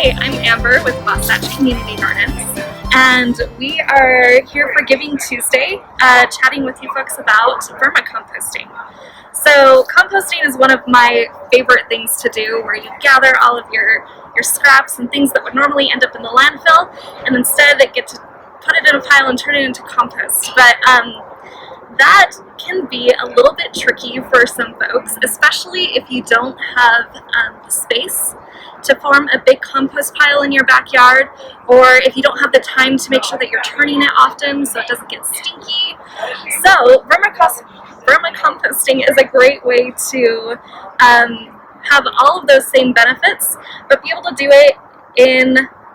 Hi, I'm Amber with Wasatch Community Gardens, and we are here for Giving Tuesday, chatting with you folks about vermicomposting. So composting is one of my favorite things to do, where you gather all of your scraps and things that would normally end up in the landfill, and instead get to put it in a pile and turn it into compost. But that can be a little bit tricky for some folks, especially if you don't have the space to form a big compost pile in your backyard, or if you don't have the time to make sure that you're turning it often so it doesn't get stinky. So vermicomposting is a great way to have all of those same benefits, but be able to do it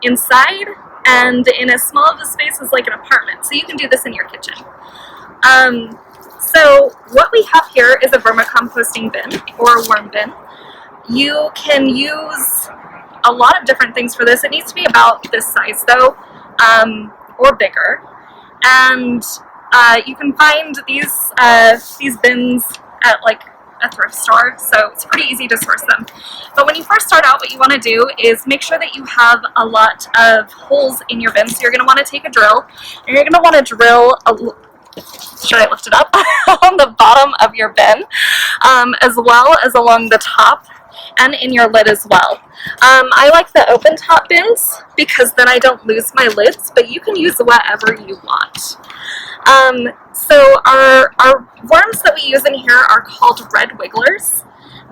inside and in as small of a space as like an apartment. So you can do this in your kitchen. So what we have here is a vermicomposting bin or worm bin. You can use a lot of different things for this. It needs to be about this size though, or bigger. And you can find these bins at like a thrift store, so it's pretty easy to source them. But when you first start out, what you want to do is make sure that you have a lot of holes in your bin. So you're going to want to take a drill, and you're going to want to drill should I lift it up? On the bottom of your bin, as well as along the top and in your lid as well. I like the open top bins because then I don't lose my lids, but you can use whatever you want. So our worms that we use in here are called red wigglers.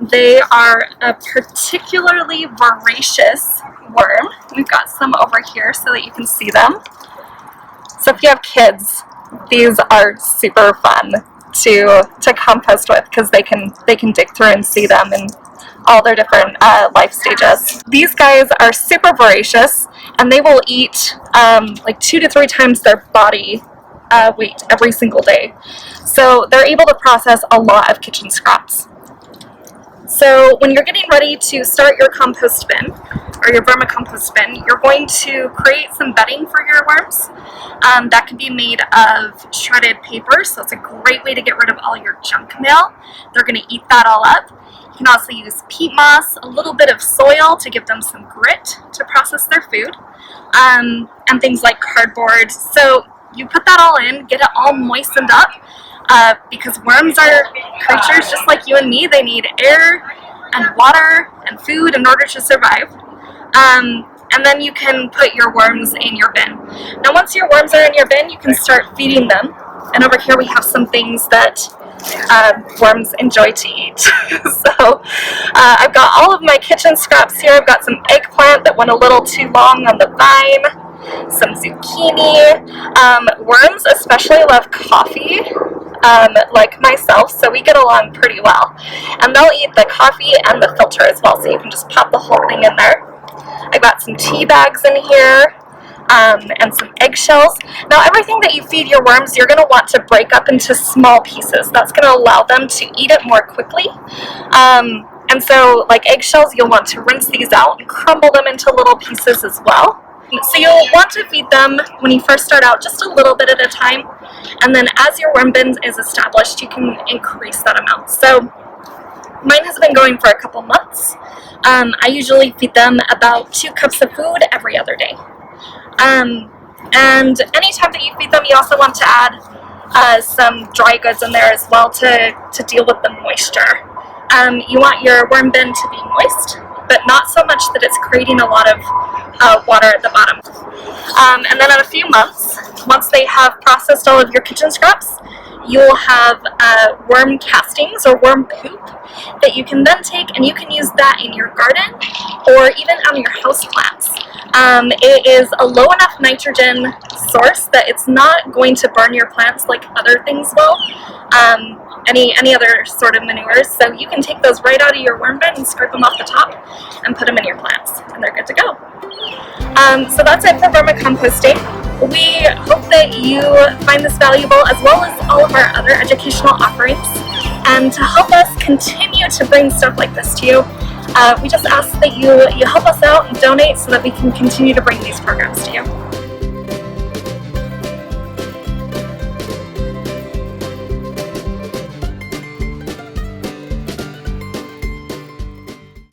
They are a particularly voracious worm. We've got some over here so that you can see them. So if you have kids, these are super fun to compost with because they can dig through and see them in all their different life stages. These guys are super voracious, and they will eat like 2 to 3 times their body weight every single day. So they're able to process a lot of kitchen scraps. So when you're getting ready to start your compost bin, or your vermicompost bin, you're going to create some bedding for your worms. That can be made of shredded paper, so it's a great way to get rid of all your junk mail. They're going to eat that all up. You can also use peat moss, a little bit of soil to give them some grit to process their food, and things like cardboard. So you put that all in, get it all moistened up, because worms are creatures just like you and me. They need air and water and food in order to survive. And then you can put your worms in your bin. Now once your worms are in your bin, you can start feeding them. And over here we have some things that worms enjoy to eat. So I've got all of my kitchen scraps here. I've got some eggplant that went a little too long on the vine, some zucchini. Worms especially love coffee, like myself, so we get along pretty well. And they'll eat the coffee and the filter as well, so you can just pop the whole thing in there. I've got some tea bags in here, and some eggshells. Now everything that you feed your worms, you're going to want to break up into small pieces. That's going to allow them to eat it more quickly. And so like eggshells, you'll want to rinse these out and crumble them into little pieces as well. So you'll want to feed them when you first start out just a little bit at a time, and then as your worm bin is established, you can increase that amount. So mine has been going for a couple months. I usually feed them about 2 cups of food every other day. And anytime that you feed them, you also want to add some dry goods in there as well to deal with the moisture. You want your worm bin to be moist, but not so much that it's creating a lot of water at the bottom. And then in a few months, once they have processed all of your kitchen scraps, you'll have worm castings or worm poop that you can then take, and you can use that in your garden or even on your houseplants. It is a low enough nitrogen source that it's not going to burn your plants like other things will, any other sort of manures. So you can take those right out of your worm bin and scrape them off the top and put them in your plants, and they're good to go. So that's it for vermicomposting. We hope that you find this valuable, as well as all of our other educational offerings. And to help us continue to bring stuff like this to you, we just ask that you help us out and donate so that we can continue to bring these programs to you.